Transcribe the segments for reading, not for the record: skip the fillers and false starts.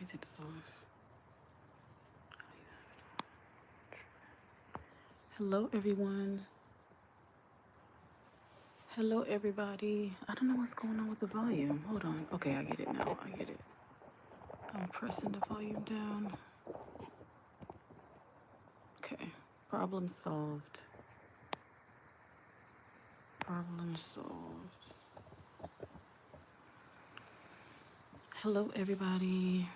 take this off. Hello, everyone. Hello, everybody. I don't know what's going on with the volume. Hold on. Okay, I get it now. I get it. I'm pressing the volume down. Okay. Problem solved. Problem solved. Hello, everybody.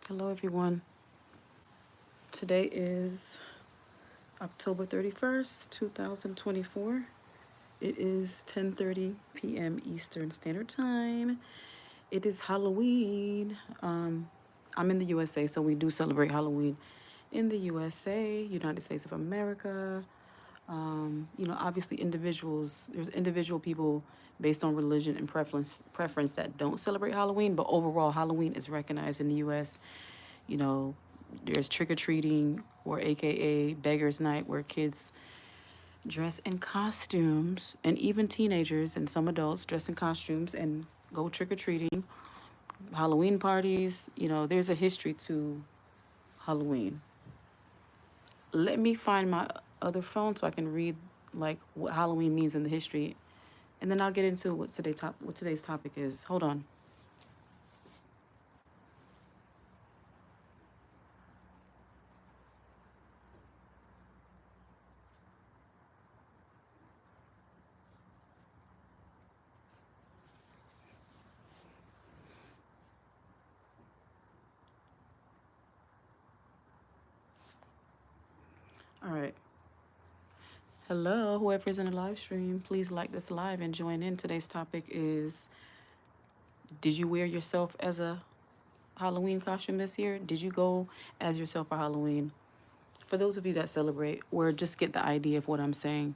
Hello, everyone. Today is October 31st, 2024. It is 10:30 p.m. Eastern Standard Time. It is Halloween. I'm in the USA, so we do celebrate Halloween in the USA, United States of America. Obviously there's individual people based on religion and preference that don't celebrate Halloween, but overall Halloween is recognized in the US. You know, there's trick-or-treating, or AKA Beggar's Night, where kids dress in costumes, and even teenagers and some adults dress in costumes and go trick-or-treating. Halloween parties, there's a history to Halloween. Let me find my other phone so I can read like what Halloween means in the history, and then I'll get into what today's topic is. Hold on. All right. Hello, whoever's in the live stream, please like this live and join in. Today's topic is, did you wear yourself as a Halloween costume this year? Did you go as yourself for Halloween? For those of you that celebrate or just get the idea of what I'm saying.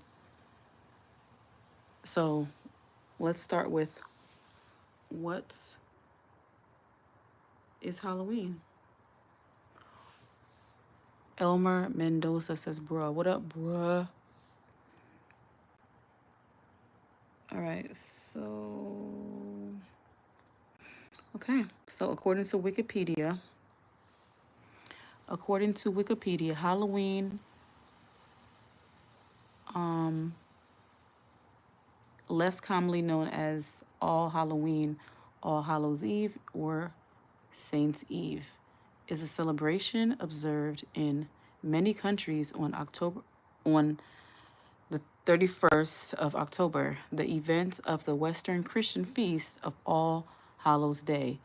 So let's start with, what is Halloween? Elmer Mendoza says, bruh. What up, bruh? All right, okay. So according to Wikipedia, Halloween, less commonly known as All Halloween, All Hallows Eve, or Saints' Eve, is a celebration observed in many countries on the 31st of October, the event of the Western Christian feast of All Hallows Day.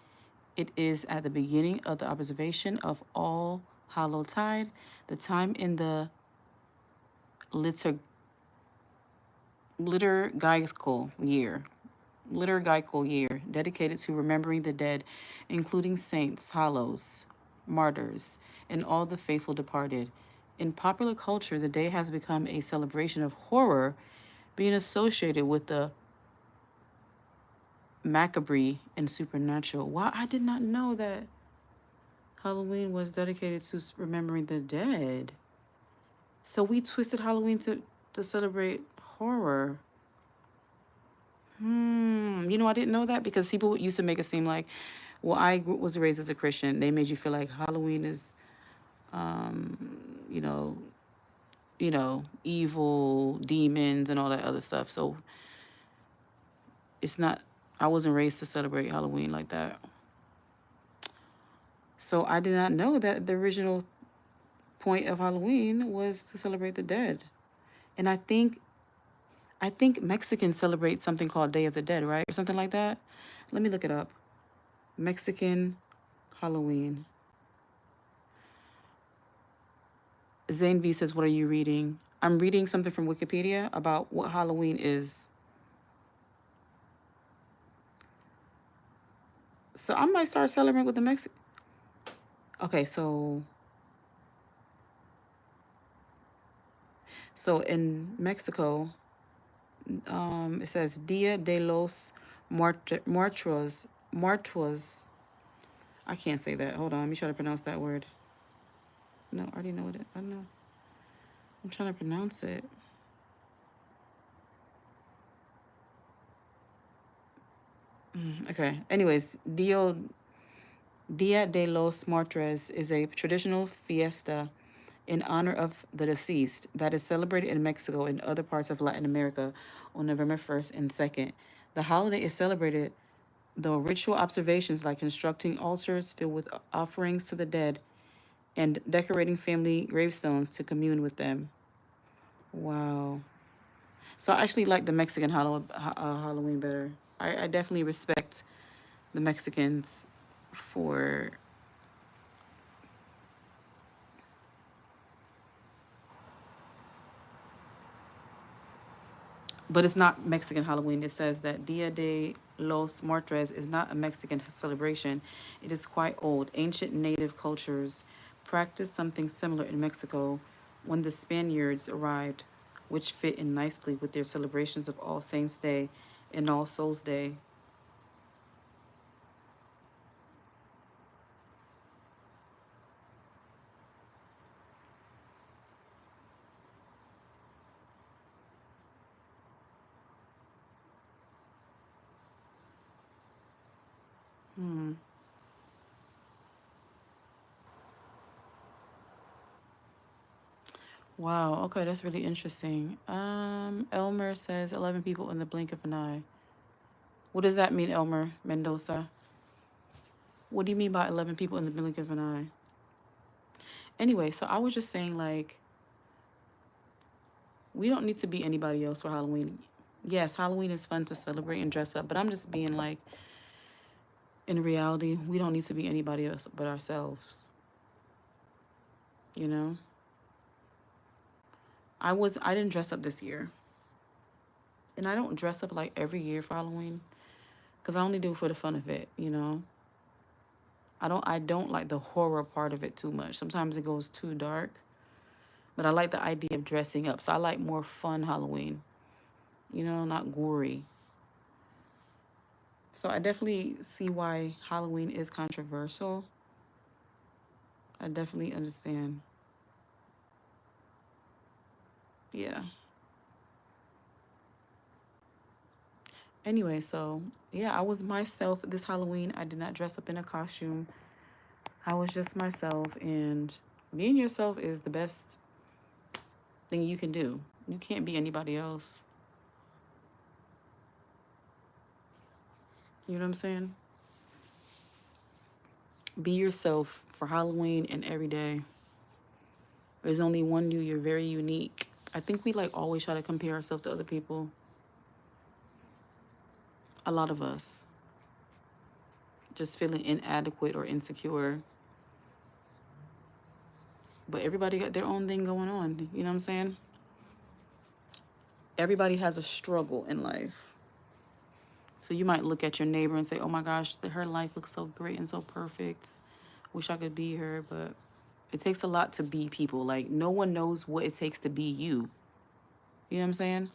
It is at the beginning of the observation of All Hallowtide, the time in the liturgical year dedicated to remembering the dead, including saints, hallows, martyrs, and all the faithful departed. In popular culture, the day has become a celebration of horror, being associated with the macabre and supernatural. Wow, I did not know that Halloween was dedicated to remembering the dead. So we twisted Halloween to celebrate horror. I didn't know that, because people used to make it seem like, well, was raised as a Christian. They made you feel like Halloween is, you know, evil, demons, and all that other stuff. So it's not, I wasn't raised to celebrate Halloween like that. So I did not know that the original point of Halloween was to celebrate the dead. And I think Mexicans celebrate something called Day of the Dead, right? Or something like that. Let me look it up. Mexican Halloween. Zane V says, what are you reading? I'm reading something from Wikipedia about what Halloween is. So I might start celebrating with the Mexican. Okay, so in Mexico, it says Dia de los Muertos. I can't say that. Hold on, let me try to pronounce that word. No, I already know what I don't know. I'm trying to pronounce it. Okay. Anyways, Dia de los Muertos is a traditional fiesta in honor of the deceased that is celebrated in Mexico and other parts of Latin America on November 1st and 2nd. The holiday is celebrated though ritual observations like constructing altars filled with offerings to the dead and decorating family gravestones to commune with them. Wow. So I actually like the Mexican Halloween better. I definitely respect the Mexicans for, but it's not Mexican Halloween. It says that Dia de los Muertos is not a Mexican celebration. It is quite old. Ancient native cultures practiced something similar in Mexico when the Spaniards arrived, which fit in nicely with their celebrations of All Saints' Day and All Souls' Day. Hmm. Wow. Okay, that's really interesting. Elmer says 11 people in the blink of an eye. What does that mean, Elmer Mendoza? What do you mean by 11 people in the blink of an eye? Anyway, so I was just saying, like, we don't need to be anybody else for Halloween. Yes, Halloween is fun to celebrate and dress up, but I'm just being like, in reality, we don't need to be anybody else but ourselves. You know? I didn't dress up this year. And I don't dress up like every year for Halloween because I only do it for the fun of it, you know? I don't like the horror part of it too much. Sometimes it goes too dark. But I like the idea of dressing up. So I like more fun Halloween, you know, not gory. So I definitely see why Halloween is controversial. I definitely understand. Yeah. Anyway, so yeah, I was myself this Halloween. I did not dress up in a costume. I was just myself, and being yourself is the best thing you can do. You can't be anybody else. You know what I'm saying? Be yourself for Halloween and every day. There's only one you. You're very unique. I think we like always try to compare ourselves to other people. A lot of us just feeling inadequate or insecure. But everybody got their own thing going on. You know what I'm saying? Everybody has a struggle in life. So you might look at your neighbor and say, oh my gosh, her life looks so great and so perfect. Wish I could be her. But it takes a lot to be people. Like, no one knows what it takes to be you. You know what I'm saying?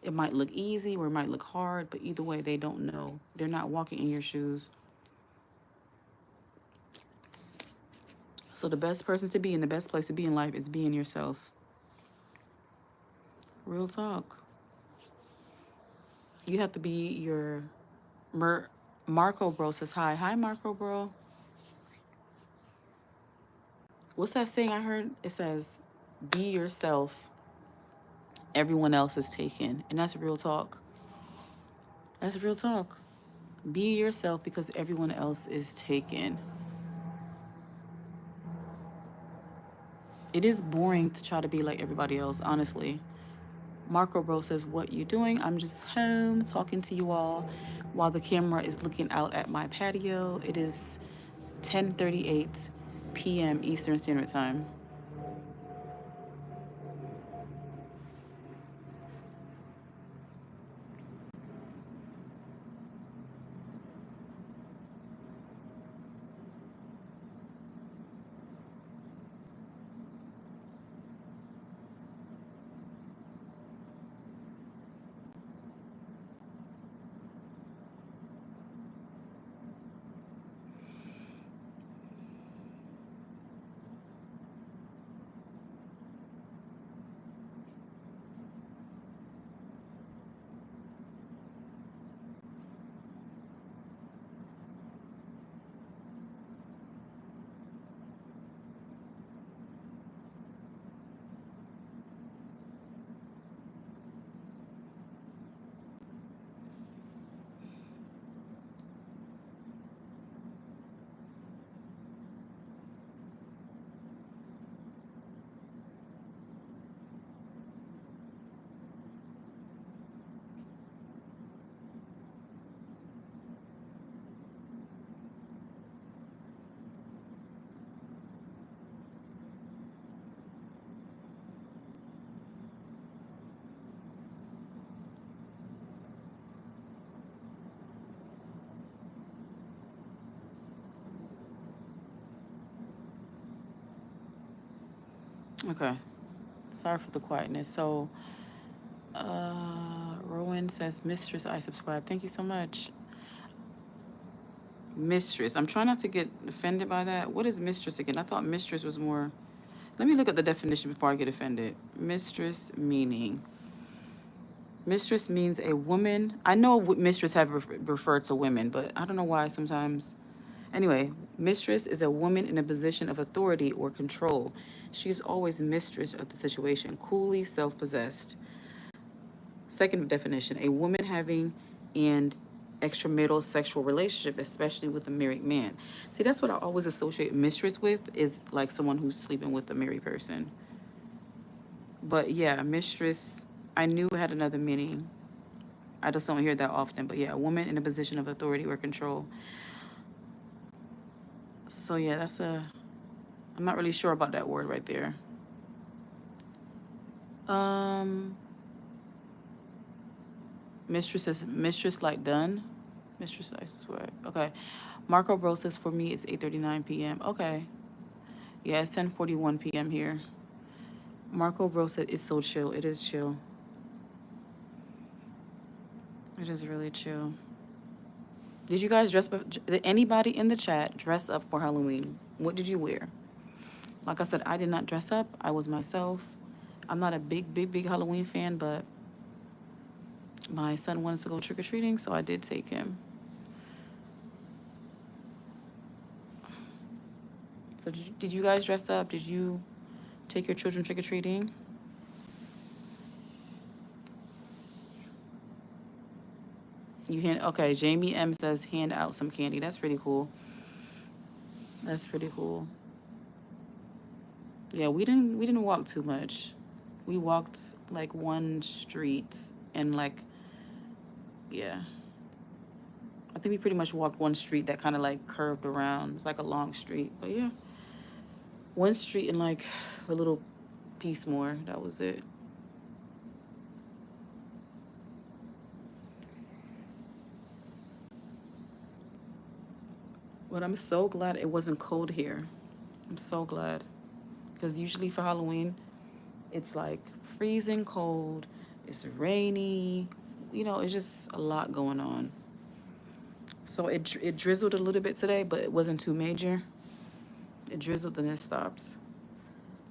It might look easy or it might look hard, but either way, they don't know. They're not walking in your shoes. So the best person to be in, the best place to be in life is being yourself. Real talk. You have to be your Marco Bro says hi. Hi, Marco Bro. What's that saying I heard? It says, be yourself. Everyone else is taken. And that's real talk. That's real talk. Be yourself because everyone else is taken. It is boring to try to be like everybody else, honestly. Marco Bro says, what you doing? I'm just home talking to you all while the camera is looking out at my patio. It is 10:38 p.m. Eastern Standard Time. Okay. Sorry for the quietness. So, Rowan says, Mistress, I subscribe. Thank you so much. Mistress. I'm trying not to get offended by that. What is mistress again? I thought mistress was more. Let me look at the definition before I get offended. Mistress meaning. Mistress means a woman. I know mistress have referred to women, but I don't know why sometimes. Anyway, mistress is a woman in a position of authority or control. She's always mistress of the situation, coolly self-possessed. Second definition, a woman having an extramarital sexual relationship, especially with a married man. See, that's what I always associate mistress with, is like someone who's sleeping with a married person. But yeah, mistress, I knew it had another meaning. I just don't hear that often. But yeah, a woman in a position of authority or control. So yeah, I'm not really sure about that word right there. Um, mistress is mistress like done. Mistress, I swear. Okay. Marco Bro says for me it's 8:39 p.m. Okay. Yeah, it's 10:41 p.m. here. Marco Bro said it's so chill. It is chill. It is really chill. Did you guys dress up? Did anybody in the chat dress up for Halloween? What did you wear? Like I said, I did not dress up. I was myself. I'm not a big Halloween fan, but my son wanted to go trick or treating, so I did take him. So did you guys dress up? Did you take your children trick or treating? Okay, Jamie M says hand out some candy. That's pretty cool. That's pretty cool. Yeah, we didn't walk too much. We walked like one street and like yeah. I think we pretty much walked one street that kind of like curved around. It's like a long street. But yeah. One street and like a little piece more. That was it. But I'm so glad it wasn't cold here. I'm so glad. Because usually for Halloween, it's like freezing cold, it's rainy, it's just a lot going on. So it drizzled a little bit today, but it wasn't too major. It drizzled and it stopped.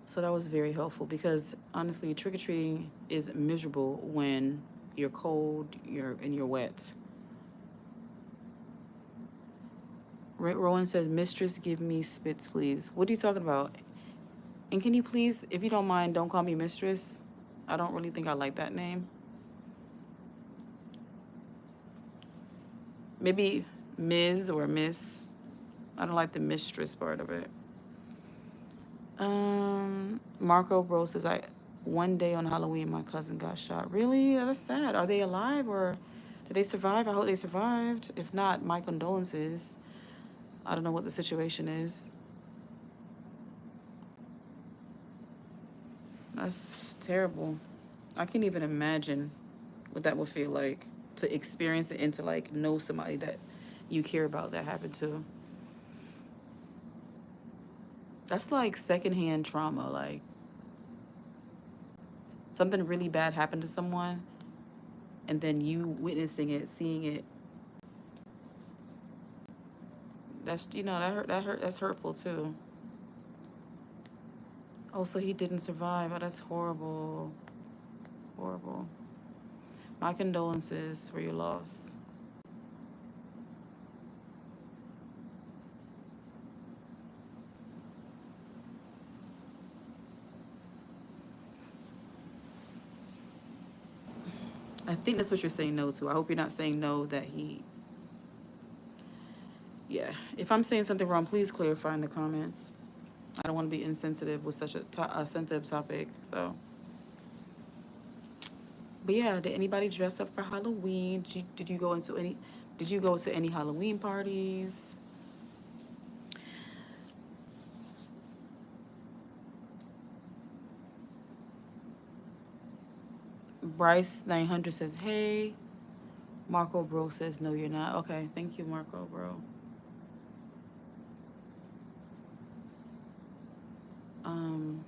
So that was very helpful because honestly, trick or treating is miserable when you're cold, you're wet. Rowan said, "Mistress, give me spits, please." What are you talking about? And can you please, if you don't mind, don't call me mistress. I don't really think I like that name. Maybe Ms. or Miss. I don't like the mistress part of it. Marco Bro says, one day on Halloween my cousin got shot. Really? That's sad. Are they alive or did they survive? I hope they survived. If not, my condolences. I don't know what the situation is. That's terrible. I can't even imagine what that would feel like to experience it and to like know somebody that you care about that happened to. That's like secondhand trauma. Like something really bad happened to someone and then you witnessing it, seeing it. That's that's hurtful too. Oh, so he didn't survive. Oh, that's horrible. Horrible. My condolences for your loss. I think that's what you're saying no to. I hope you're not saying no that he. Yeah. If I'm saying something wrong, please clarify in the comments. I don't want to be insensitive with such a sensitive topic. So. But yeah, did anybody dress up for Halloween? Did you go into any? Did you go to any Halloween parties? Bryce 900 says, "Hey." Marco Bro says, "No, you're not." Okay, thank you, Marco Bro. Um,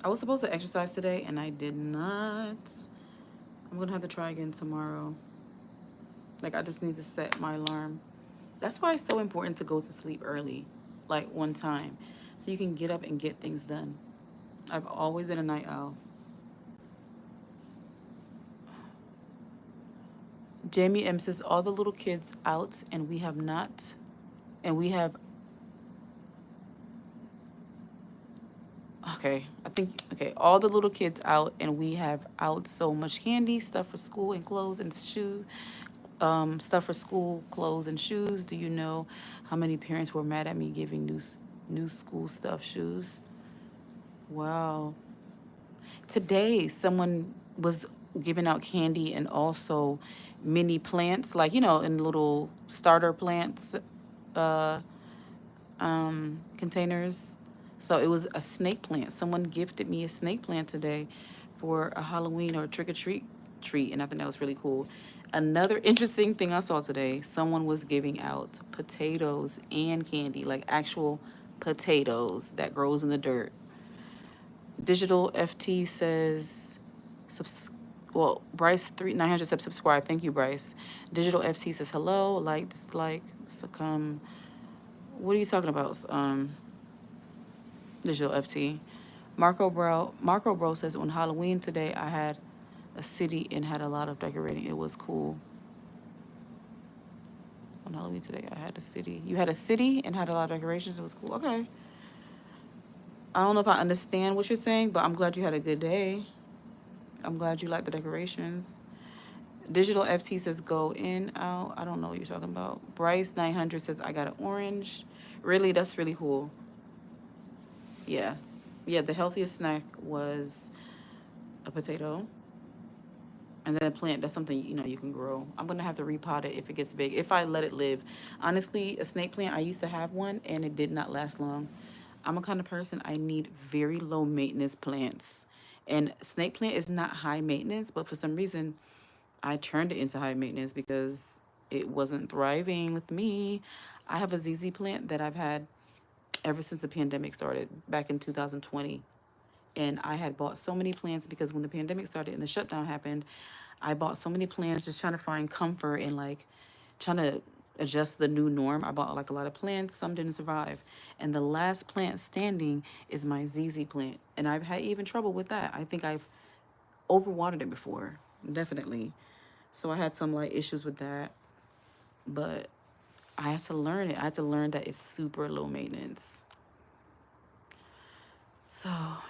I was supposed to exercise today and I did not. I'm gonna have to try again tomorrow. Like, I just need to set my alarm. That's why it's so important to go to sleep early, like one time, so you can get up and get things done. I've always been a night owl. Jamie M says all the little kids out and we have not, and we have, okay, I think, okay, all the little kids out and we have out so much candy, stuff for school and clothes and shoes, stuff for school, clothes and shoes. Do you know how many parents were mad at me giving new school stuff, shoes? Wow. Today, someone was giving out candy and also mini plants, like, in little starter plants, uh, containers. So it was a snake plant. Someone gifted me a snake plant today for a Halloween or a trick or treat, and I think that was really cool. Another interesting thing I saw today, someone was giving out potatoes and candy, like actual potatoes that grows in the dirt. Digital FT says, subs- well, Bryce 3900 said subscribe. Thank you, Bryce. Digital FT says hello, like, dislike, succumb. What are you talking about? Digital FT. Marco Bro says on Halloween today I had a city and had a lot of decorating. It was cool. On Halloween today I had a city. You had a city and had a lot of decorations. It was cool. Okay. I don't know if I understand what you're saying, but I'm glad you had a good day. I'm glad you liked the decorations. Digital FT says go in, out. I don't know what you're talking about. Bryce 900 says I got an orange. Really, that's really cool. Yeah. Yeah, the healthiest snack was a potato. And then a plant, that's something, you can grow. I'm gonna have to repot it if it gets big, if I let it live. Honestly, a snake plant, I used to have one and it did not last long. I'm a kind of person, I need very low maintenance plants. And snake plant is not high maintenance, but for some reason, I turned it into high maintenance because it wasn't thriving with me. I have a ZZ plant that I've had ever since the pandemic started back in 2020. And I had bought so many plants because when the pandemic started and the shutdown happened, I bought so many plants just trying to find comfort and like trying to adjust to the new norm. I bought like a lot of plants, some didn't survive. And the last plant standing is my ZZ plant. And I've had even trouble with that. I think I've overwatered it before, definitely. So I had some like issues with that. But I had to learn it. I had to learn that it's super low maintenance. So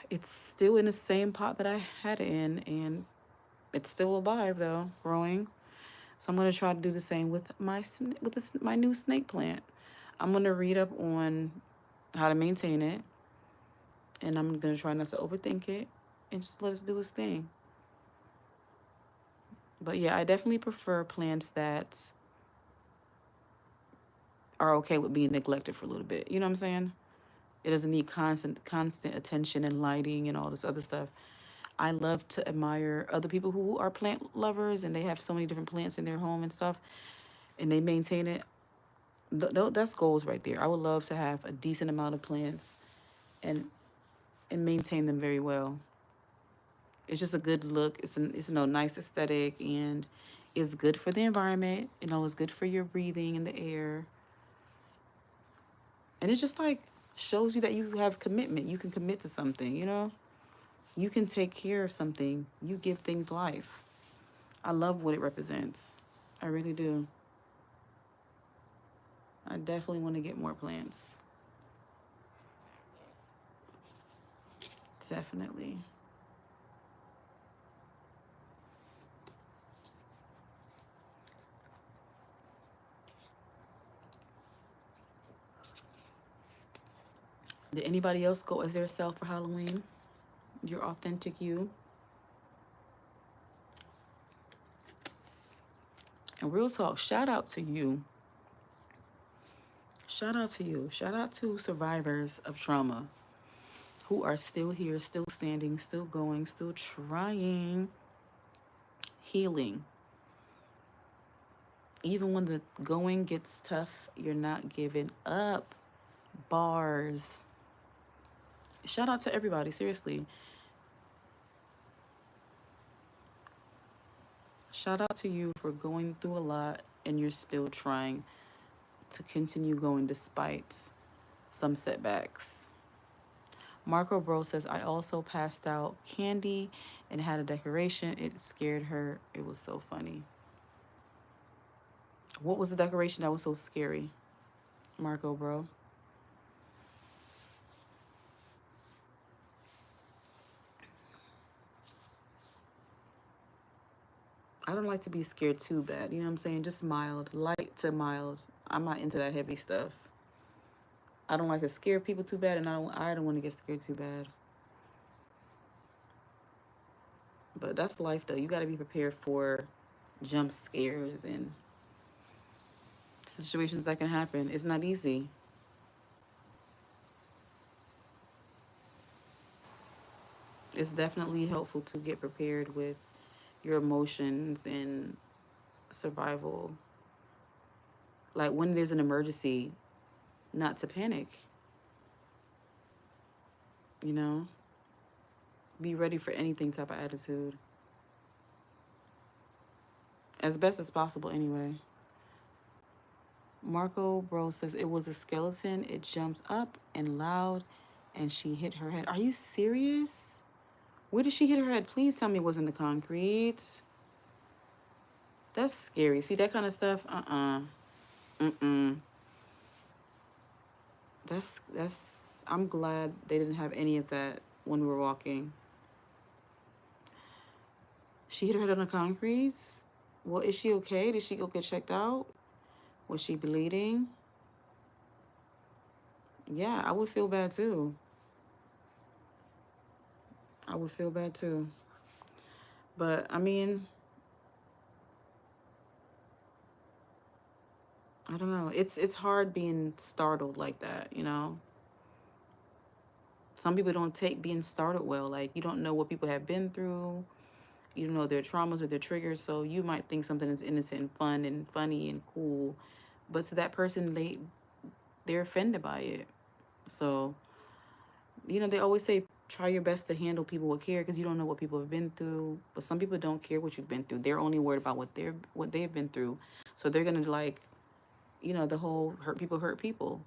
it's still in the same pot that I had it in, and it's still alive though, growing. So I'm gonna try to do the same with my new snake plant. I'm gonna read up on how to maintain it, and I'm gonna try not to overthink it, and just let us do its thing. But yeah, I definitely prefer plants that are okay with being neglected for a little bit. You know what I'm saying? It doesn't need constant attention and lighting and all this other stuff. I love to admire other people who are plant lovers and they have so many different plants in their home and stuff, and they maintain it. That's goals right there. I would love to have a decent amount of plants and maintain them very well. It's just a good look. It's nice aesthetic, and it's good for the environment. It's good for your breathing in the air. And it just like shows you that you have commitment. You can commit to something. You can take care of something. You give things life. I love what it represents. I really do. I definitely want to get more plants. Definitely. Did anybody else go as their self for Halloween? Your authentic you? And real talk, shout out to you. Shout out to you. Shout out to survivors of trauma who are still here, still standing, still going, still trying, healing. Even when the going gets tough, you're not giving up. Bars. Shout out to everybody, seriously. shout out to you for going through a lot and you're still trying to continue going despite some setbacks. Marco Bro says, I also passed out candy and had a decoration. It scared her. It was so funny. What was the decoration that was so scary, Marco Bro? I don't like to be scared too bad. You know what I'm saying? Just mild, light to mild. I'm not into that heavy stuff. I don't like to scare people too bad, and I don't want to get scared too bad. But that's life, though. You got to be prepared for jump scares and situations that can happen. It's not easy. It's definitely helpful to get prepared with your emotions and survival. Like when there's an emergency, not to panic, you know? Be ready for anything type of attitude. As best as possible, anyway. Marco Bro says it was a skeleton. It jumped up and loud and she hit her head. Are you serious? Where did she hit her head? Please tell me it was in the concrete. That's scary. See that kind of stuff? Mm-mm. That's I'm glad they didn't have any of that when we were walking. She hit her head on the concrete? Well, is she okay? Did she go get checked out? Was she bleeding? Yeah, I would feel bad too. I would feel bad too. But I mean, I don't know. It's hard being startled like that, you know? Some people don't take being startled well. Like you don't know what people have been through. You don't know their traumas or their triggers, so you might think something is innocent and fun and funny and cool. But to that person, they're offended by it. So, you know, they always say try your best to handle people with care because you don't know what people have been through. But some people don't care what you've been through. They're only worried about what they've been through. So they're gonna like, you know, the whole hurt people hurt people.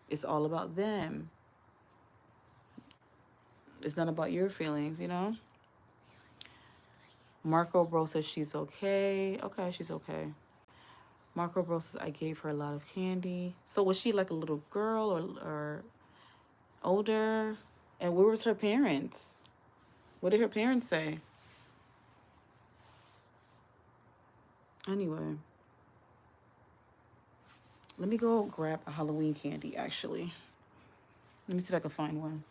It's all about them. It's not about your feelings, you know? Marco Bro says she's okay. Okay, she's okay. Marco Bro says I gave her a lot of candy. So was she like a little girl or older? And where was her parents? What did her parents say? Anyway, let me go grab a Halloween candy actually. Let me see if I can find one.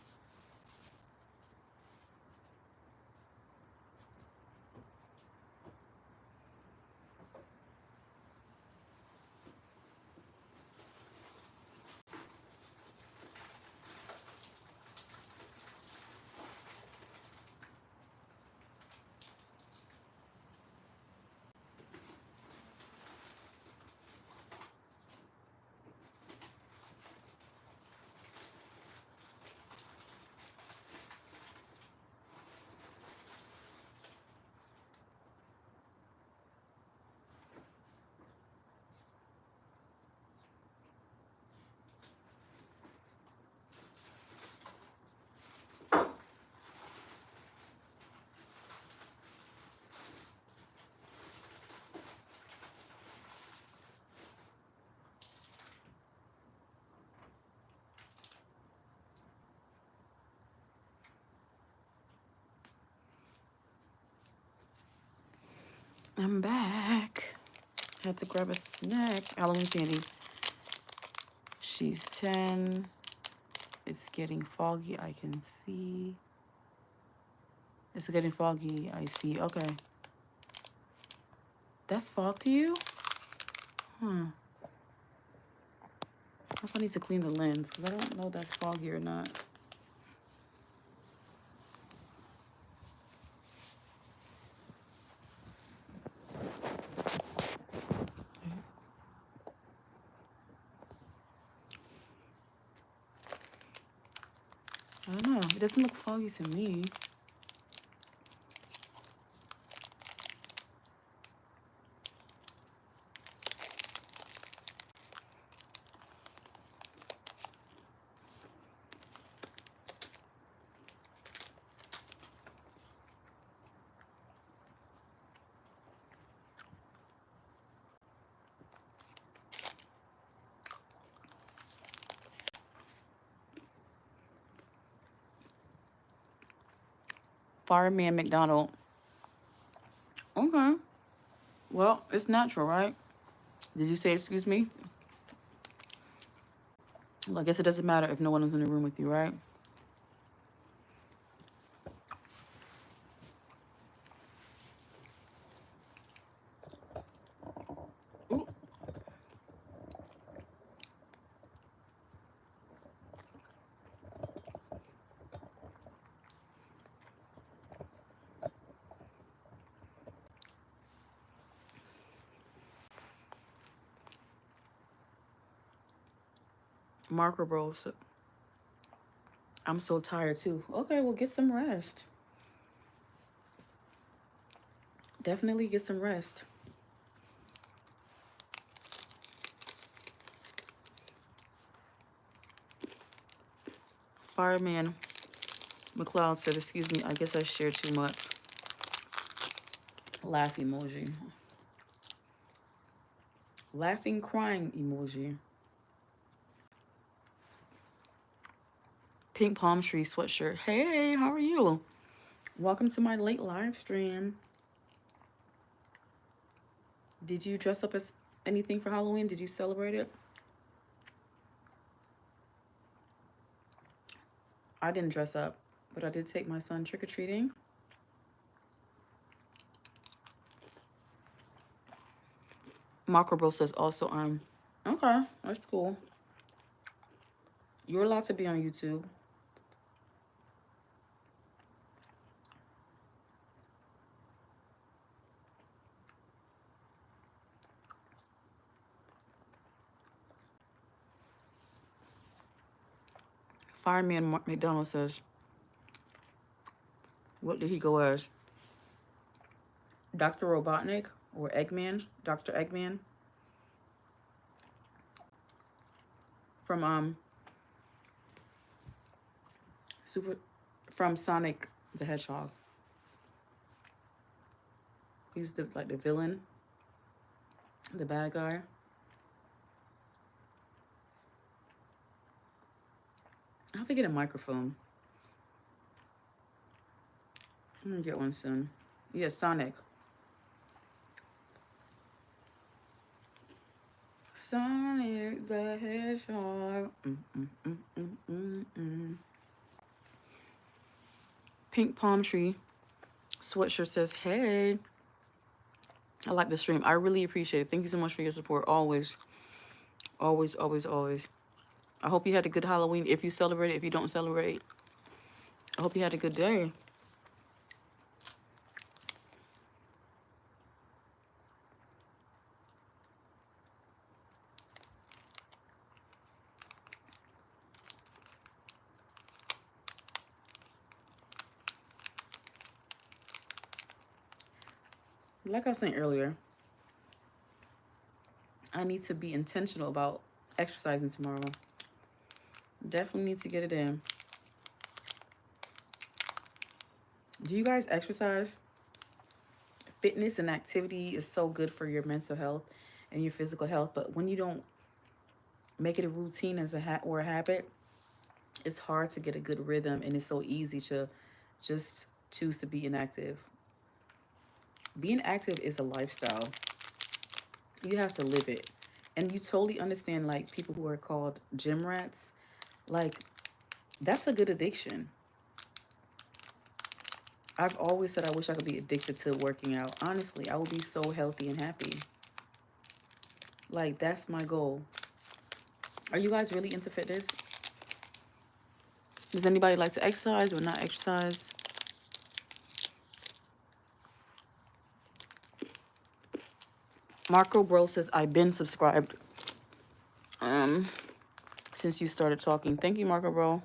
I'm back. Had to grab a snack. Halloween candy. She's 10. It's getting foggy. I can see. It's getting foggy. I see. Okay. That's fog to you? I if I need to clean the lens because I don't know if that's foggy or not. I don't know. It doesn't look foggy to me. Fireman McDonald. Okay. Well, it's natural, right? Did you say excuse me? Well, I guess it doesn't matter if no one is in the room with you, right? Ooh. Marker Bros. I'm so tired too. Okay, well, get some rest. Definitely get some rest. Fireman McLeod said, excuse me, I guess I shared too much. Laugh emoji. Laughing, crying emoji. Pink palm tree sweatshirt. Hey, how are you? Welcome to my late live stream. Did you dress up as anything for Halloween? Did you celebrate it? I didn't dress up, but I did take my son trick-or-treating. Marco Bro says also I'm. Okay, that's cool. You're allowed to be on YouTube. Fireman McDonald says, what did he go as? Dr. Robotnik or Eggman? Dr. Eggman? From Sonic the Hedgehog. He's the villain, the bad guy. I have to get a microphone. I'm gonna get one soon. Yeah, Sonic. Sonic the Hedgehog. Pink palm tree sweatshirt says, hey. I like the stream. I really appreciate it. Thank you so much for your support. Always, always, always, always. I hope you had a good Halloween. If you celebrate it, if you don't celebrate, I hope you had a good day. Like I was saying earlier, I need to be intentional about exercising tomorrow. Definitely need to get it in. Do you guys exercise? Fitness and activity is so good for your mental health and your physical health, but when you don't make it a routine as a habit, it's hard to get a good rhythm, and it's so easy to just choose to be inactive. Being active is a lifestyle. You have to live it. And you totally understand, like, people who are called gym rats. Like, that's a good addiction. I've always said I wish I could be addicted to working out. Honestly, I would be so healthy and happy. Like, that's my goal. Are you guys really into fitness? Does anybody like to exercise or not exercise? Marco Bro says, I've been subscribed since you started talking. Thank you, Marco Bro.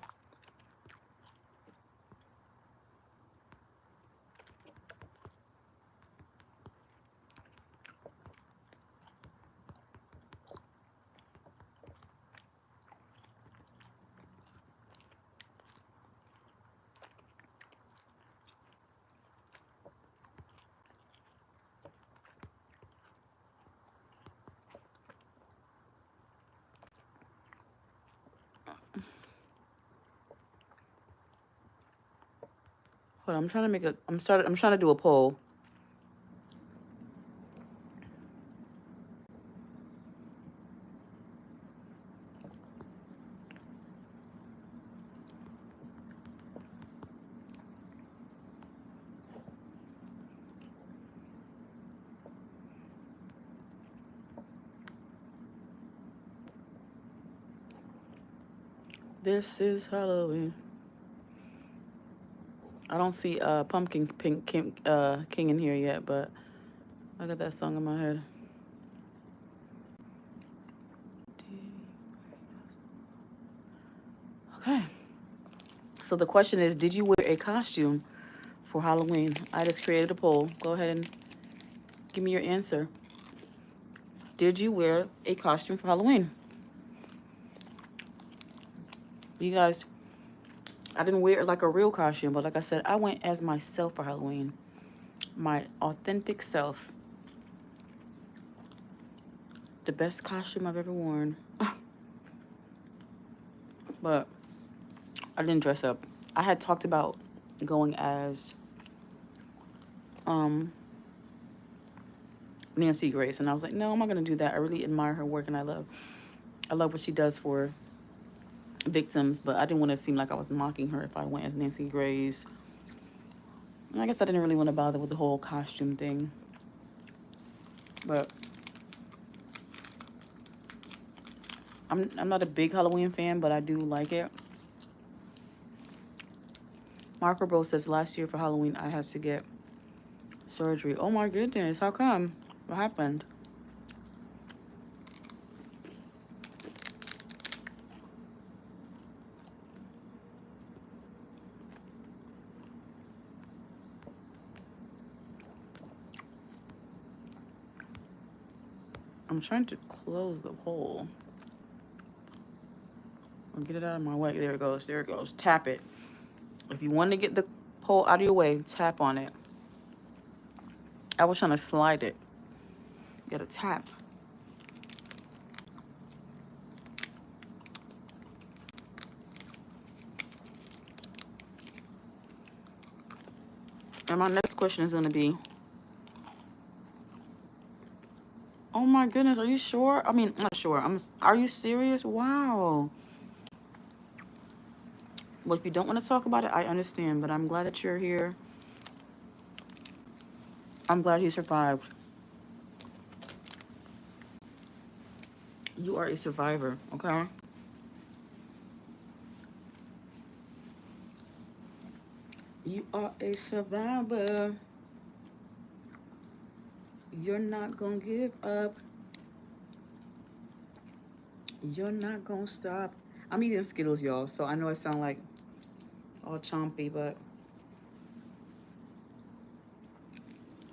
Hold on, I'm trying to make a. I'm trying to do a poll. This is Halloween. I don't see Pumpkin Pink King in here yet, but I got that song in my head. Okay. So the question is, did you wear a costume for Halloween? I just created a poll. Go ahead and give me your answer. Did you wear a costume for Halloween? You guys, I didn't wear like a real costume, but like I said, I went as myself for Halloween. My authentic self. The best costume I've ever worn. But I didn't dress up. I had talked about going as Nancy Grace, and I was like, no, I'm not gonna do that. I really admire her work, and I love what she does for victims, but I didn't want to seem like I was mocking her if I went as Nancy Grace. And I guess I didn't really want to bother with the whole costume thing. But I'm not a big Halloween fan, but I do like it. Marco Bro says last year for Halloween I had to get surgery. Oh my goodness, how come? What happened? I'm trying to close the poll. I'll get it out of my way. There it goes. There it goes. Tap it. If you want to get the poll out of your way, tap on it. I was trying to slide it. You gotta tap. And my next question is gonna be, oh my goodness, are you sure? I mean, not sure. Are you serious? Wow. Well, if you don't want to talk about it, I understand, but I'm glad that you're here. I'm glad you survived. You are a survivor, okay? You are a survivor. You're not gonna give up. You're not gonna stop. I'm eating Skittles, y'all, so I know I sound like all chompy, but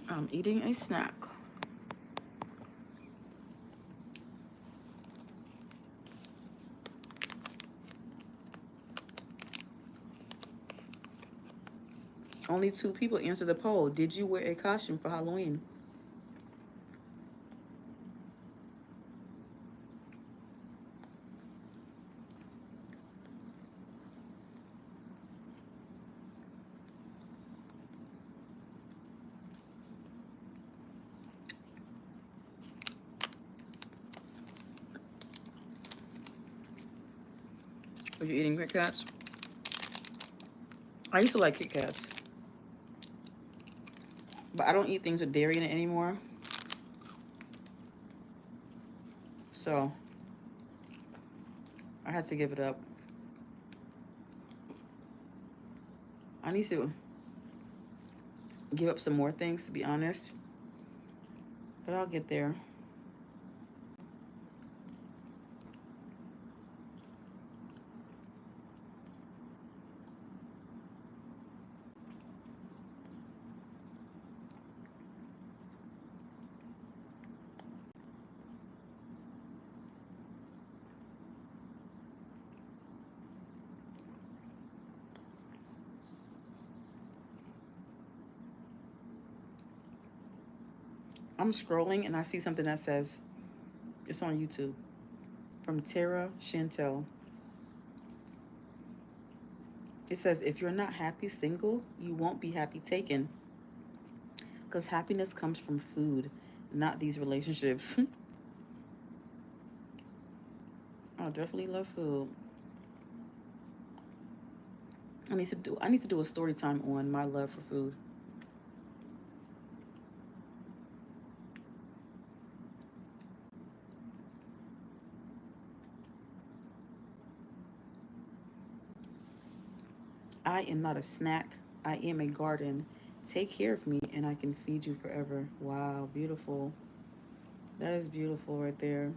I'm eating a snack. Only 2 people answered the poll. Did you wear a costume for Halloween? Are you eating Kit Kats? I used to like Kit Kats, but I don't eat things with dairy in it anymore. So I had to give it up. I need to give up some more things, to be honest, but I'll get there. I'm scrolling and I see something that says, it's on YouTube, from Tara Chantel. It says, if you're not happy single, you won't be happy taken. Because happiness comes from food, not these relationships. I definitely love food. I need to do a story time on my love for food. I am not a snack. I am a garden. Take care of me and I can feed you forever. Wow, beautiful. That is beautiful right there.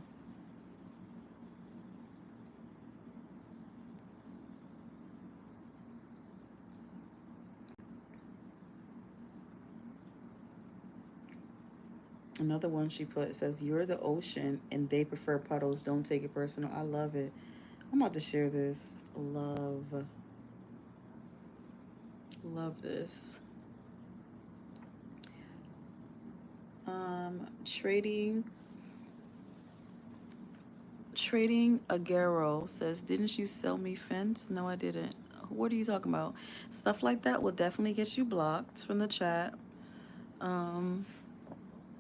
Another one she put says, you're the ocean and they prefer puddles. Don't take it personal. I love it. I'm about to share this. Love this. Trading Trading Agero says, didn't you sell me Fent? No, I didn't. What are you talking about? Stuff like that will definitely get you blocked from the chat. Um,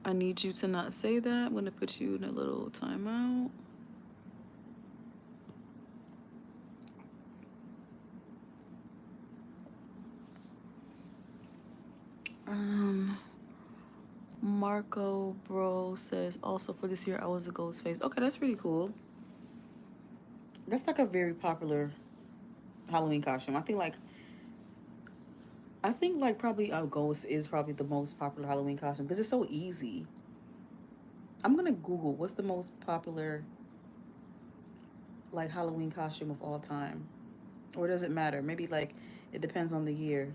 I need you to not say that. I'm gonna put you in a little timeout. Um, Marco Bro says, also for this year I was a ghost face. Okay, that's pretty cool. That's like a very popular Halloween costume. I think like probably a ghost is probably the most popular Halloween costume because it's so easy. I'm gonna Google what's the most popular like Halloween costume of all time. Or does it matter? Maybe like it depends on the year.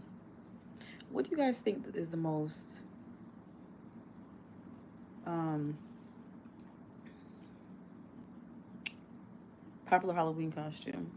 What do you guys think is the most um popular Halloween costume?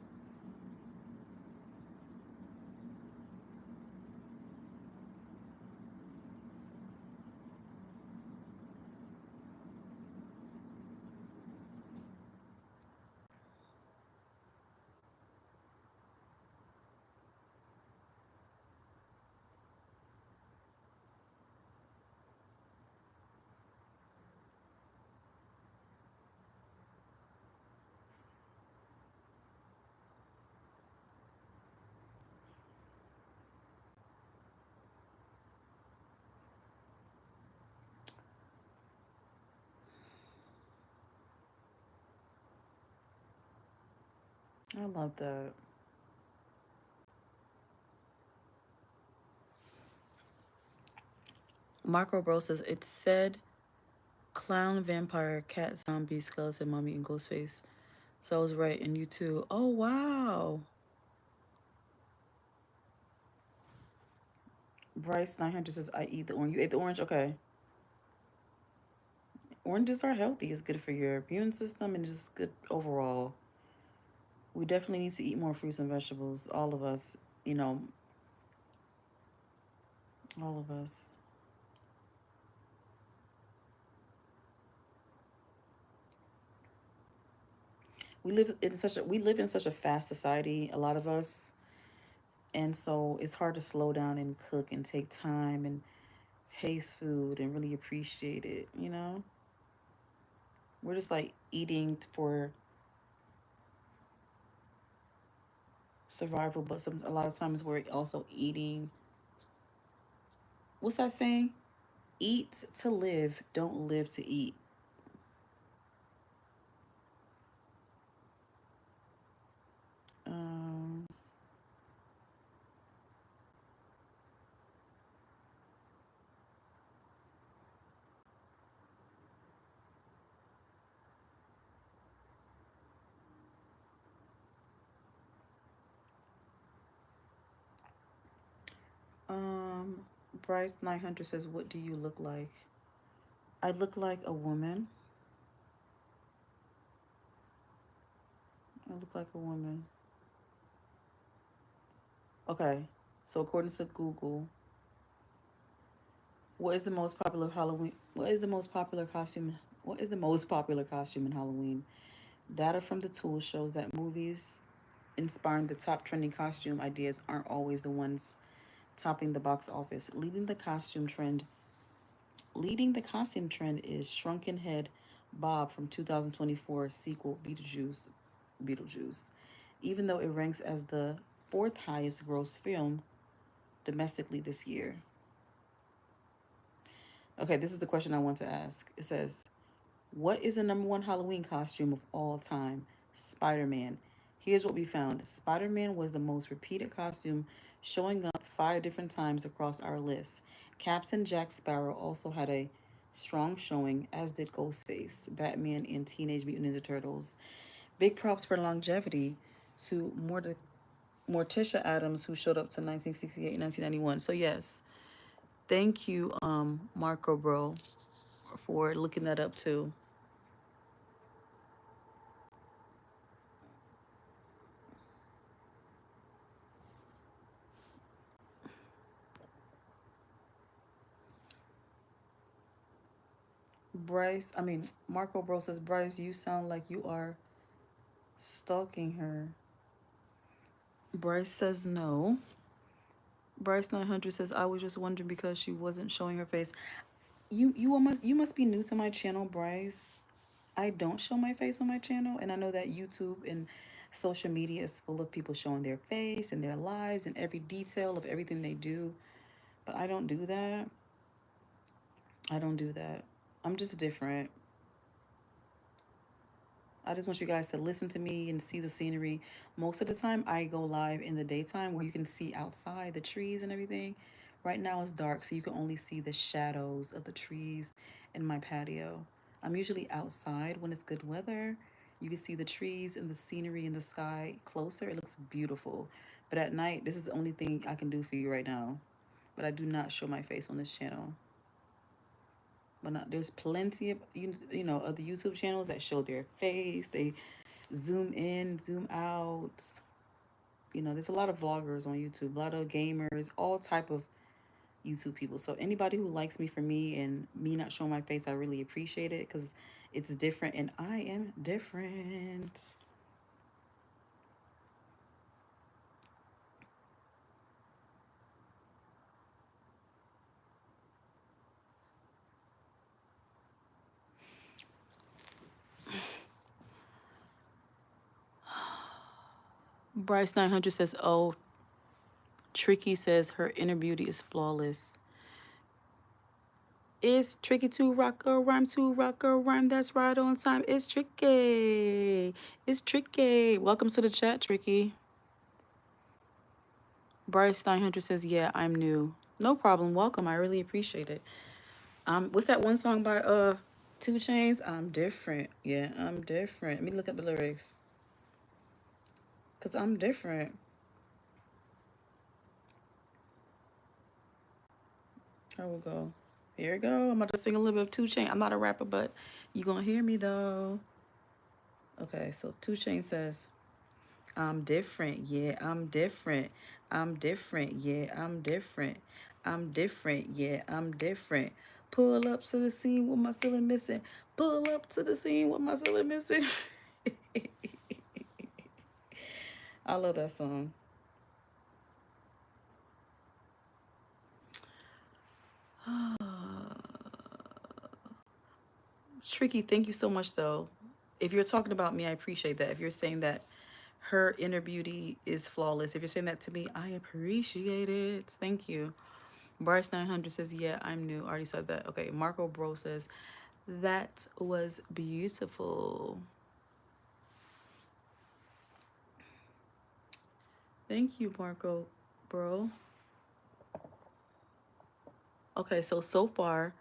I love that. Marco Bro says it said clown, vampire, cat, zombie, skeleton, mummy, and ghostface. So I was right, and you too. Oh wow. Bryce 900 says I eat the orange. You ate the orange? Okay. Oranges are healthy. It's good for your immune system and just good overall. We definitely need to eat more fruits and vegetables. All of us, you know, all of us. We live in such a fast society, a lot of us, and so it's hard to slow down and cook and take time and taste food and really appreciate it, you know? We're just like eating for survival, but a lot of times we're also eating. What's that saying? Eat to live, don't live to eat. Um, um, Bryce 900 says, what do you look like? I look like a woman. I look like a woman. Okay, so according to Google, what is the most popular Halloween? What is the most popular costume? What is the most popular costume in Halloween? Data from the tool shows that movies inspiring the top trending costume ideas aren't always the ones topping the box office. Leading the costume trend is Shrunken Head Bob from 2024 sequel Beetlejuice. Even though it ranks as the fourth highest gross film domestically this year. Okay, this is the question I want to ask. It says, what is the number one Halloween costume of all time? Spider Man. Here's what we found Spider Man was the most repeated costume, showing up 5 different times across our list. Captain Jack Sparrow also had a strong showing, as did Ghostface, Batman, and Teenage Mutant Ninja Turtles. Big props for longevity to Morticia Adams, who showed up to 1968 1991. So, yes, thank you, Marco Bro, for looking that up too. Marco Bro says, Bryce, you sound like you are stalking her. Bryce says no. Bryce 900 says, I was just wondering because she wasn't showing her face. You must be new to my channel, Bryce. I don't show my face on my channel, and I know that YouTube and social media is full of people showing their face and their lives and every detail of everything they do. But I don't do that. I don't do that. I'm just different. I just want you guys to listen to me and see the scenery. Most of the time, I go live in the daytime where you can see outside the trees and everything. Right now, it's dark, so you can only see the shadows of the trees in my patio. I'm usually outside when it's good weather. You can see the trees and the scenery in the sky closer. It looks beautiful. But at night, this is the only thing I can do for you right now. But I do not show my face on this channel. But not, there's plenty of other YouTube channels that show their face. They zoom in, zoom out. There's a lot of vloggers on YouTube, a lot of gamers, all type of YouTube people. So anybody who likes me for me and me not showing my face, I really appreciate it because it's different and I am different. Bryce 900 says, oh, Tricky says her inner beauty is flawless. It's tricky to rock a rhyme that's right on time. It's tricky. It's tricky. Welcome to the chat, Tricky. Bryce 900 says, yeah, I'm new. No problem. Welcome. I really appreciate it. What's that one song by 2 Chainz? I'm different. Yeah, I'm different. Let me look at the lyrics. Cause I'm different. Here we go. Here we go. I'm about to sing a little bit of 2 Chainz. I'm not a rapper, but you gonna hear me though. Okay, so 2 Chainz says, I'm different, yeah, I'm different. I'm different, yeah, I'm different. I'm different, yeah, I'm different. Pull up to the scene with my ceiling missing. Pull up to the scene with my ceiling missing. I love that song. Tricky, thank you so much though. If you're talking about me, I appreciate that. If you're saying that her inner beauty is flawless, if you're saying that to me, I appreciate it. Thank you. Bryce 900 says, yeah, I'm new. I already said that. Okay, Marco Bro says, that was beautiful. Thank you, Marco Bro. Okay, so far,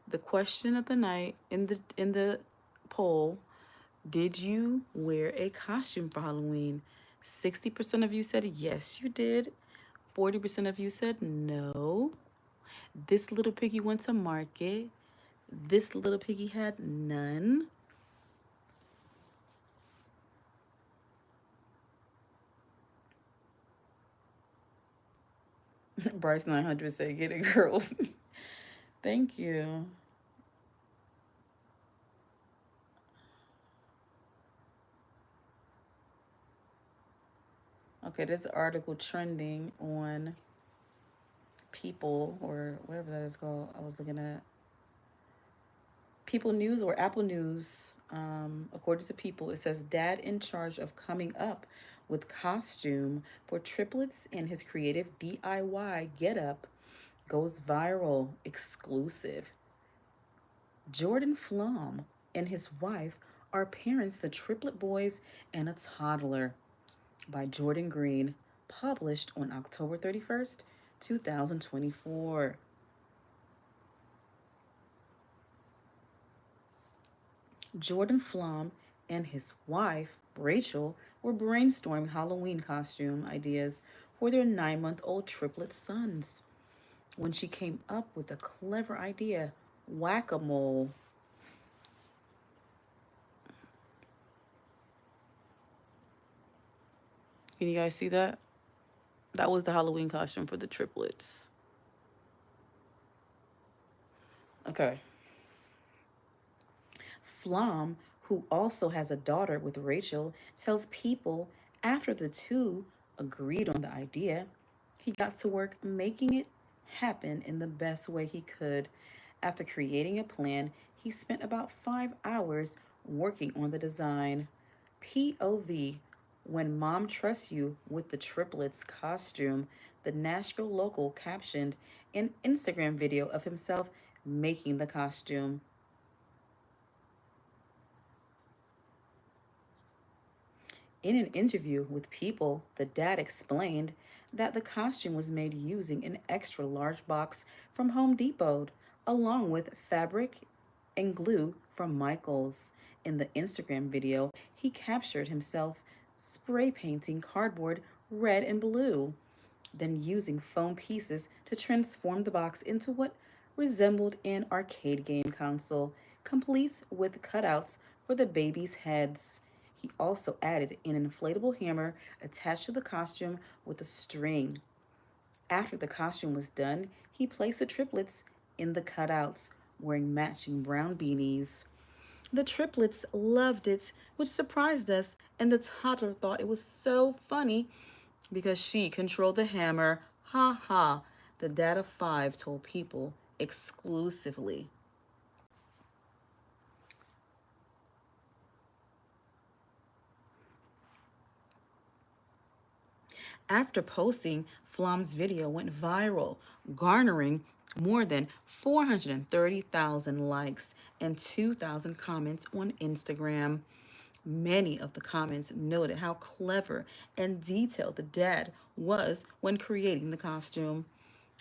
the question of the night in the poll, did you wear a costume for Halloween? 60% of you said yes, you did. 40% of you said no. This little piggy went to market. This little piggy had none. Bryce 900 said, get it, girl. Thank you. Okay, there's an article trending on People or whatever that is called. I was looking at People News or Apple News. According to People, it says dad in charge of coming up with costume for triplets and his creative DIY getup goes viral. Exclusive. Jordan Flom and his wife are parents to triplet boys and a toddler, by Jordan Green, published on October 31st, 2024. Jordan Flom and his wife, Rachel, were brainstorming Halloween costume ideas for their 9-month-old triplet sons when she came up with a clever idea: whack a mole. Can you guys see that? That was the Halloween costume for the triplets. Okay. Flom, who also has a daughter with Rachel, tells People after the two agreed on the idea, he got to work making it happen in the best way he could. After creating a plan, he spent about 5 hours working on the design. POV: When mom trusts you with the triplets costume, the Nashville local captioned an Instagram video of himself making the costume. In an interview with People, the dad explained that the costume was made using an extra large box from Home Depot, along with fabric and glue from Michaels. In the Instagram video, he captured himself spray painting cardboard red and blue, then using foam pieces to transform the box into what resembled an arcade game console, complete with cutouts for the babies' heads. He also added an inflatable hammer attached to the costume with a string. After the costume was done, he placed the triplets in the cutouts, wearing matching brown beanies. The triplets loved it, which surprised us, and the toddler thought it was so funny because she controlled the hammer. Ha ha, the dad of 5 told People exclusively. After posting, Flom's video went viral, garnering more than 430,000 likes and 2,000 comments on Instagram. Many of the comments noted how clever and detailed the dad was when creating the costume.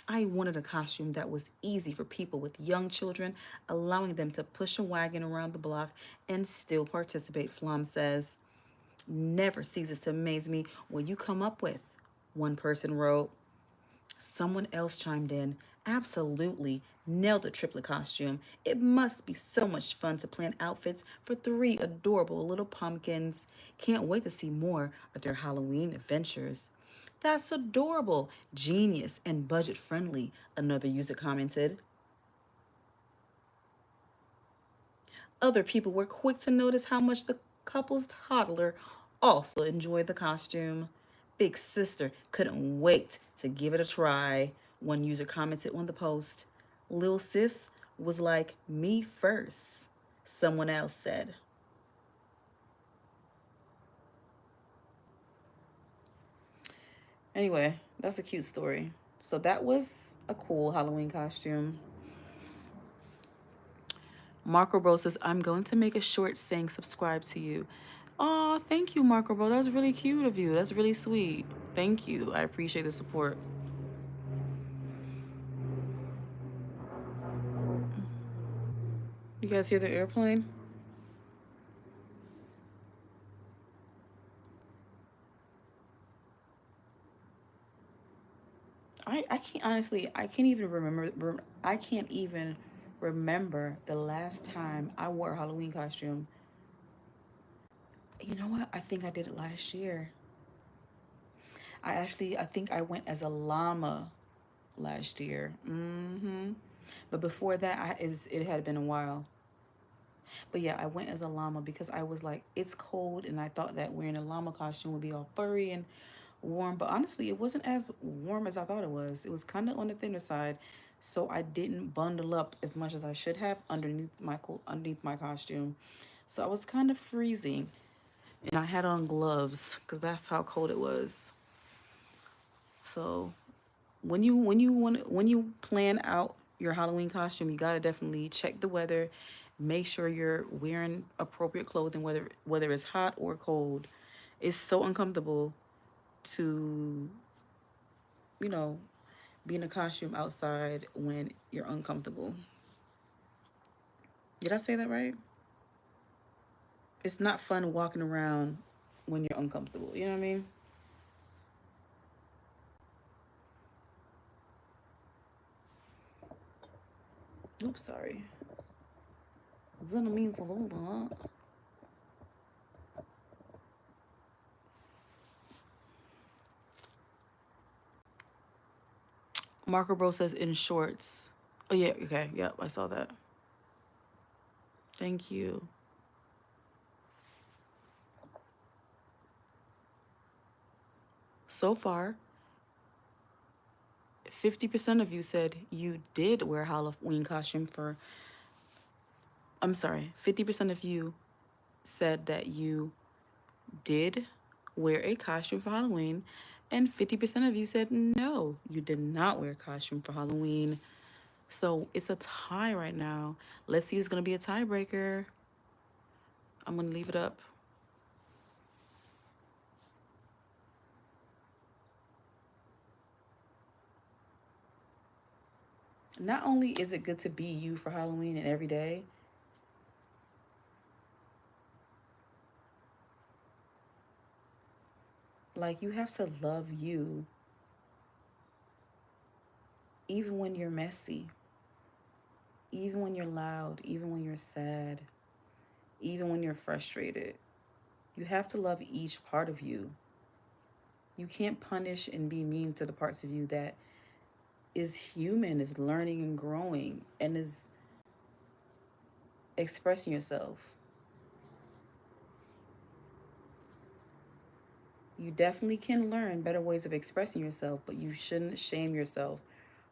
I wanted a costume that was easy for people with young children, allowing them to push a wagon around the block and still participate, Flom says. Never ceases to amaze me what you come up with, one person wrote. Someone else chimed in. Absolutely. Nailed the triplet costume. It must be so much fun to plan outfits for 3 adorable little pumpkins. Can't wait to see more of their Halloween adventures. That's adorable, genius, and budget friendly, another user commented. Other people were quick to notice how much the couple's toddler also enjoyed the costume. Big sister couldn't wait to give it a try, one user commented on the post. Lil sis was like, me first, someone else said. Anyway, that's a cute story. So that was a cool Halloween costume. Marco Bro says, I'm going to make a short saying subscribe to you. Oh, thank you, Marco Bro. That was really cute of you. That's really sweet. Thank you. I appreciate the support. You guys hear the airplane? I can't honestly, I can't even remember the last time I wore a Halloween costume. You know what? I think I did it last year. I think I went as a llama last year. But before that, it had been a while. But yeah, I went as a llama because I was like, it's cold, and I thought that wearing a llama costume would be all furry and warm, but honestly, it wasn't as warm as I thought it was. It was kind of on the thinner side, so I didn't bundle up as much as I should have underneath my costume. So I was kind of freezing, and I had on gloves because that's how cold it was. So when you plan out your Halloween costume, you gotta definitely check the weather, make sure you're wearing appropriate clothing, whether it's hot or cold. It's so uncomfortable to, you know, be in a costume outside when you're uncomfortable. Did I say that right? It's not fun walking around when you're uncomfortable. You know what I mean? Oops, sorry. Zuna means a little lot. Marco Bro says in shorts. Oh yeah, okay, yep, I saw that. Thank you. So far, 50% of you said you did wear a Halloween costume for. I'm sorry, 50% of you said that you did wear a costume for Halloween, and 50% of you said no, you did not wear a costume for Halloween. So it's a tie right now. Let's see who's gonna be a tiebreaker. I'm gonna leave it up. Not only is it good to be you for Halloween and every day, like you have to love you even when you're messy, even when you're loud, even when you're sad, even when you're frustrated. You have to love each part of you. You can't punish and be mean to the parts of you that is human, is learning and growing, and is expressing yourself. You definitely can learn better ways of expressing yourself, but you shouldn't shame yourself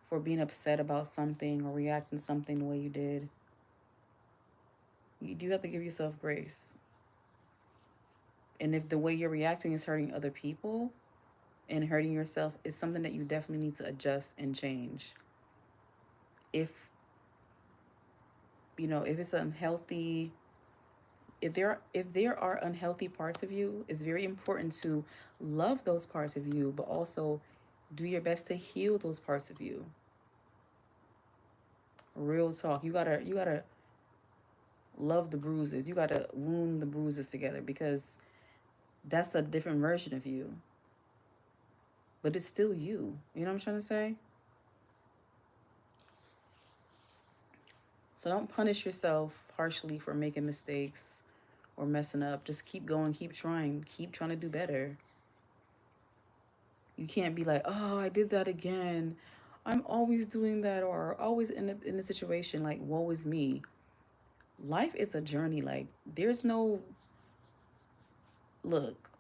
for being upset about something or reacting to something the way you did. You do have to give yourself grace. And if the way you're reacting is hurting other people and hurting yourself, it's something that you definitely need to adjust and change. If if it's unhealthy, if there are unhealthy parts of you, it's very important to love those parts of you, but also do your best to heal those parts of you. Real talk. You gotta love the bruises. You gotta wound the bruises together because that's a different version of you. But it's still you. You know what I'm trying to say? So don't punish yourself harshly for making mistakes or messing up. Just keep going, keep trying to do better. You can't be like, oh, I did that again. I'm always doing that or always in a situation like, woe is me. Life is a journey. Like, there's no, look,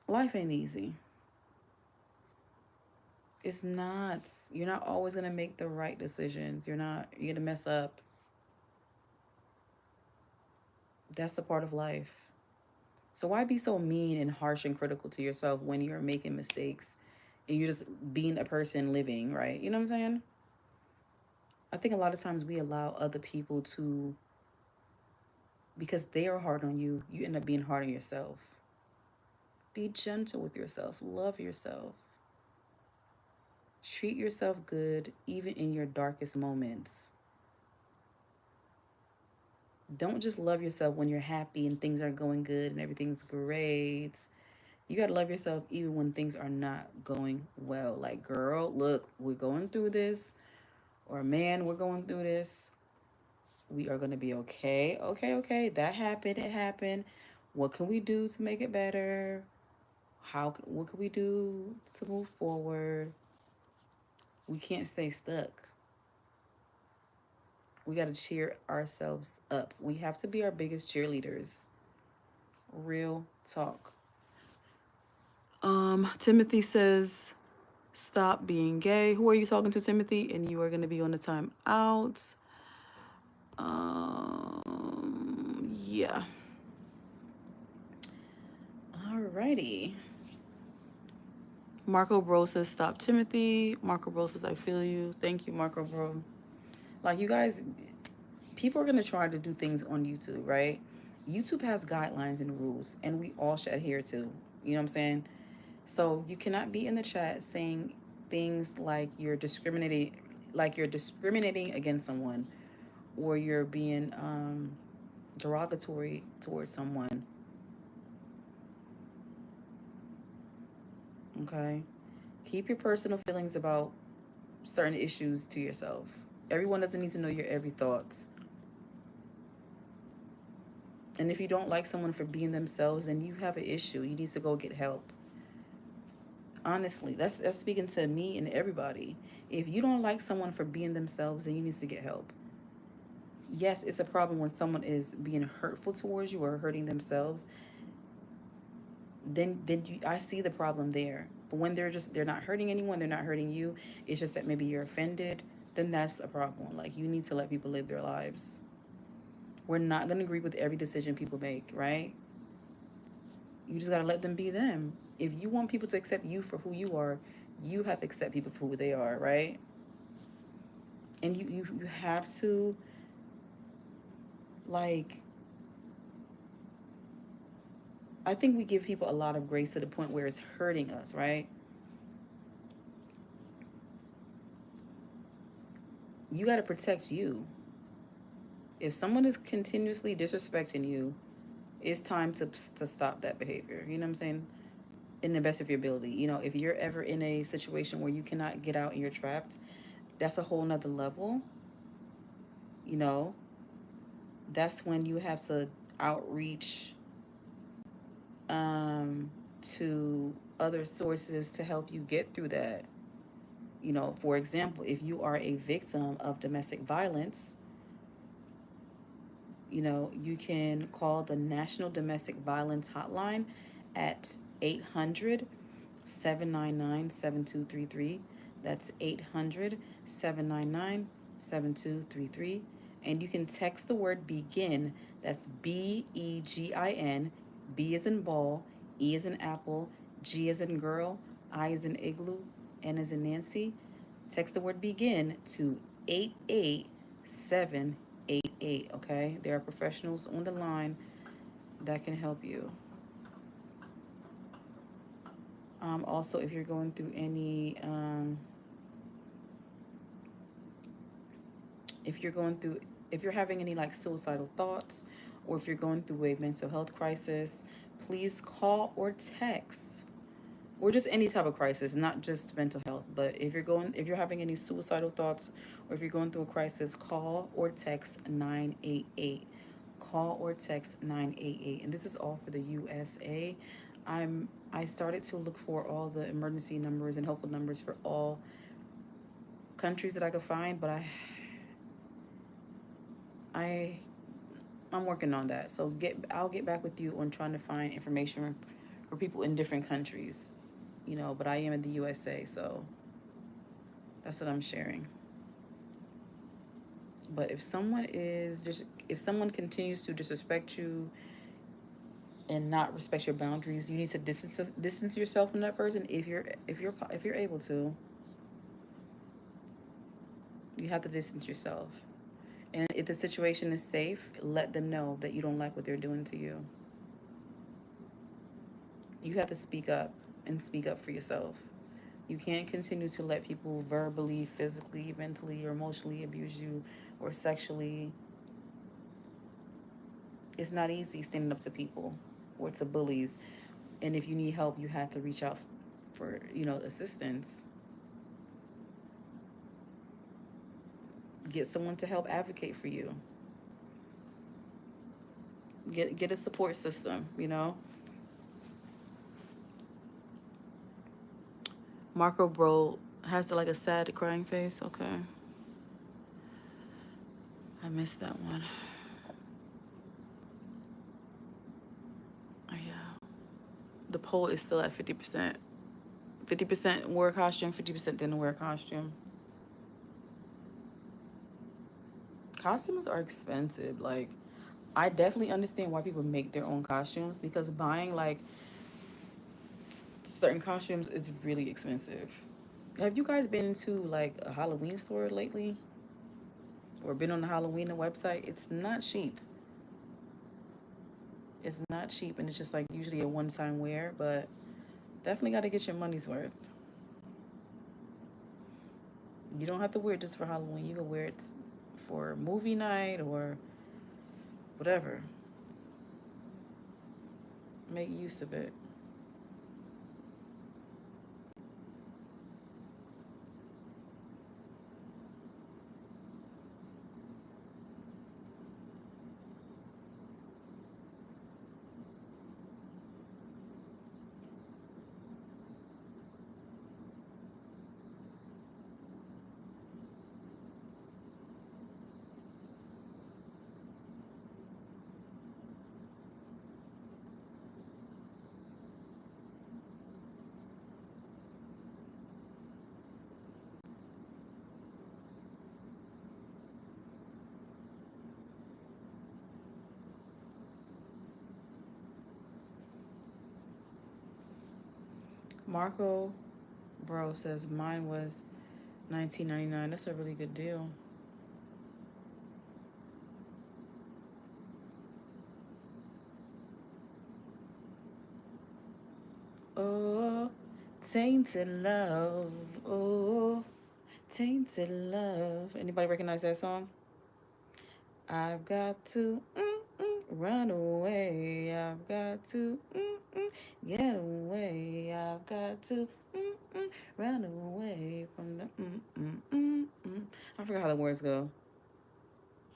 life ain't easy. It's not. You're not always going to make the right decisions. You're going to mess up. That's a part of life. So why be so mean and harsh and critical to yourself when you're making mistakes and you're just being a person living, right? You know what I'm saying? I think a lot of times we allow other people to, because they are hard on you, you end up being hard on yourself. Be gentle with yourself, love yourself. Treat yourself good even in your darkest moments. Don't just love yourself when you're happy and things are going good and everything's great. You gotta love yourself even when things are not going well. Like, girl, look, we're going through this. Or, man, we're going through this. We are gonna be okay. Okay, okay. That happened. It happened. What can we do to make it better? What can we do to move forward? We can't stay stuck. We got to cheer ourselves up. We have to be our biggest cheerleaders. Real talk. Timothy says, stop being gay. Who are you talking to, Timothy? And you are going to be on the time out. Yeah. Alrighty. Marco Bro says, stop Timothy. Marco Bro says, I feel you. Thank you, Marco Bro. Like, you guys, people are going to try to do things on YouTube, right? YouTube has guidelines and rules, and we all should adhere to. You know what I'm saying? So you cannot be in the chat saying things like you're discriminating against someone, or you're being derogatory towards someone. Okay? Keep your personal feelings about certain issues to yourself. Everyone doesn't need to know your every thoughts. And if you don't like someone for being themselves, then you have an issue. You need to go get help. Honestly, that's speaking to me and everybody. If you don't like someone for being themselves, then you need to get help. Yes, it's a problem when someone is being hurtful towards you or hurting themselves. Then I see the problem there. But when they're not hurting anyone, they're not hurting you. It's just that maybe you're offended. Then that's a problem. Like, you need to let people live their lives. We're not gonna agree with every decision people make, right? You just gotta let them be them. If you want people to accept you for who you are, you have to accept people for who they are, right? And you have to, like, I think we give people a lot of grace to the point where it's hurting us, right? You got to protect you. If someone is continuously disrespecting you, it's time to stop that behavior. You know what I'm saying? In the best of your ability. You know, if you're ever in a situation where you cannot get out and you're trapped, that's a whole nother level. You know, that's when you have to outreach to other sources to help you get through that. You know, for example, if you are a victim of domestic violence, you know, you can call the National Domestic Violence Hotline at 800-799-7233. That's 800-799-7233. And you can text the word begin. That's BEGIN. B as in ball, E as in apple, G as in girl, I as in igloo, N as in Nancy. Text the word begin to 88788. Okay? There are professionals on the line that can help you. Also, if you're going through any, if you're having any like suicidal thoughts, or if you're going through a mental health crisis, please call or text, or just any type of crisis, not just mental health. But if you're having any suicidal thoughts, or if you're going through a crisis, call or text 988. Call or text 988. And this is all for the USA. I started to look for all the emergency numbers and helpful numbers for all countries that I could find, but I'm working on that. So I'll get back with you on trying to find information for people in different countries. You know, but I am in the USA, so that's what I'm sharing. But if someone continues to disrespect you and not respect your boundaries, you need to distance yourself from that person. If you're able to, you have to distance yourself. And if the situation is safe, let them know that you don't like what they're doing to you. You have to speak up, and speak up for yourself. You can't continue to let people verbally, physically, mentally, or emotionally abuse you, or sexually. It's not easy standing up to people or to bullies. And if you need help, you have to reach out for, assistance. Get someone to help advocate for you. Get a support system, Marco Bro has like a sad crying face. Okay. I missed that one. Oh, yeah. The poll is still at 50%. 50% wear costume, 50% didn't wear costume. Costumes are expensive. Like, I definitely understand why people make their own costumes, because buying like certain costumes is really expensive. Have you guys been to like a Halloween store lately? Or been on the Halloween website? It's not cheap. It's not cheap, and it's just like usually a one-time wear, but definitely got to get your money's worth. You don't have to wear it just for Halloween. You can wear it for movie night or whatever. Make use of it. Marco Bro says mine was 19.99. That's a really good deal. Oh, tainted love. Oh, tainted love. Anybody recognize that song? I've got to run away. I've got to get away. I've got to run away from the I forgot how the words go.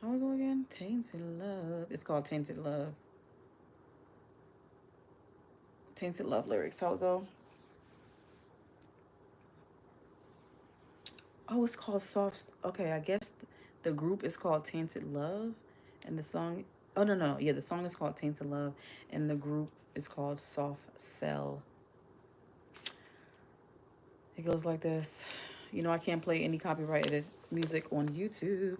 How we go again? Tainted love. It's called Tainted Love. Tainted Love lyrics. How it go? Oh, it's called Soft. Okay, I guess the group is called Tainted Love, and the song. Oh no, yeah, the song is called Tainted Love, and the group is called Soft Cell. It goes like this. You know, I can't play any copyrighted music on YouTube.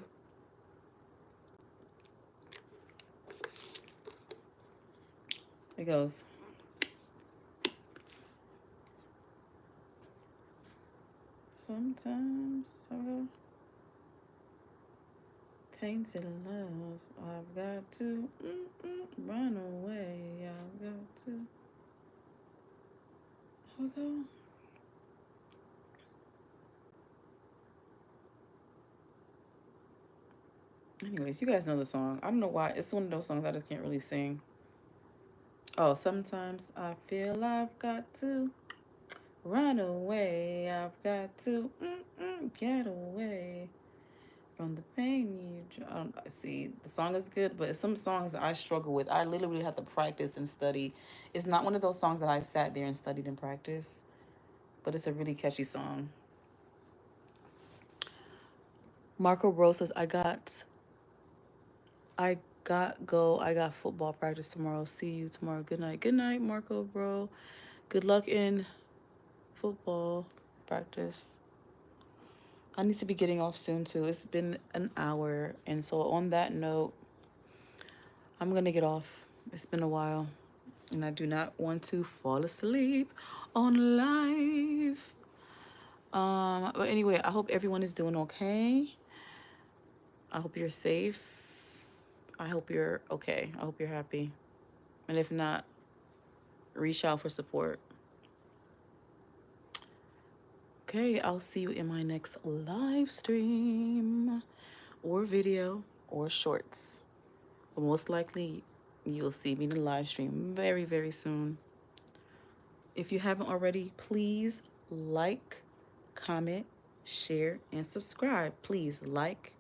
It goes. Sometimes I go. Tainted love, I've got to run away. I've got to. How it go? Anyways, you guys know the song. I don't know why. It's one of those songs I just can't really sing. Oh, sometimes I feel I've got to run away. I've got to get away from the pain you. I don't see. The song is good, but some songs I struggle with. I literally have to practice and study. It's not one of those songs that I sat there and studied and practiced, but it's a really catchy song. Marco Rose says, I got football practice tomorrow. See you tomorrow. Good night. Good night, Marco, bro. Good luck in football practice. I need to be getting off soon too. It's been an hour, and so on that note, I'm gonna get off. It's been a while, and I do not want to fall asleep on live. But anyway, I hope everyone is doing okay. I hope you're safe. I hope you're okay. I hope you're happy. And if not, reach out for support. Okay, I'll see you in my next live stream or video or shorts. But most likely, you'll see me in the live stream very, very soon. If you haven't already, please like, comment, share, and subscribe. Please like,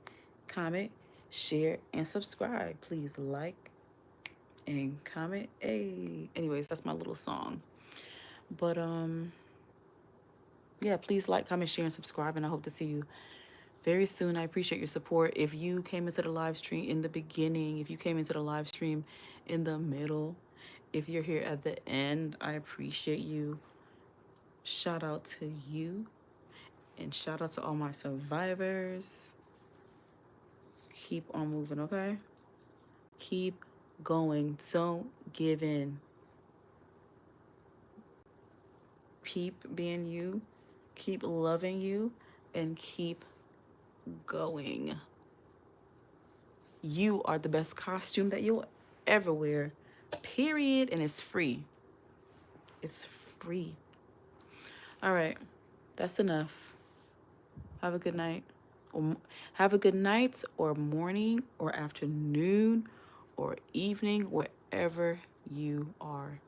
comment, share, and subscribe. Please like and comment. Hey, anyways, that's my little song. But yeah, please like, comment, share, and subscribe, and I hope to see you very soon. I appreciate your support. If you came into the live stream in the beginning, if you came into the live stream in the middle, If you're here at the end, I appreciate you. Shout out to you. And shout out to all my survivors. Keep on moving, okay? Keep going. Don't give in. Keep being you. Keep loving you. And keep going. You are the best costume that you'll ever wear. Period. And it's free. It's free. All right. That's enough. Have a good night. Have a good night or morning or afternoon or evening, wherever you are.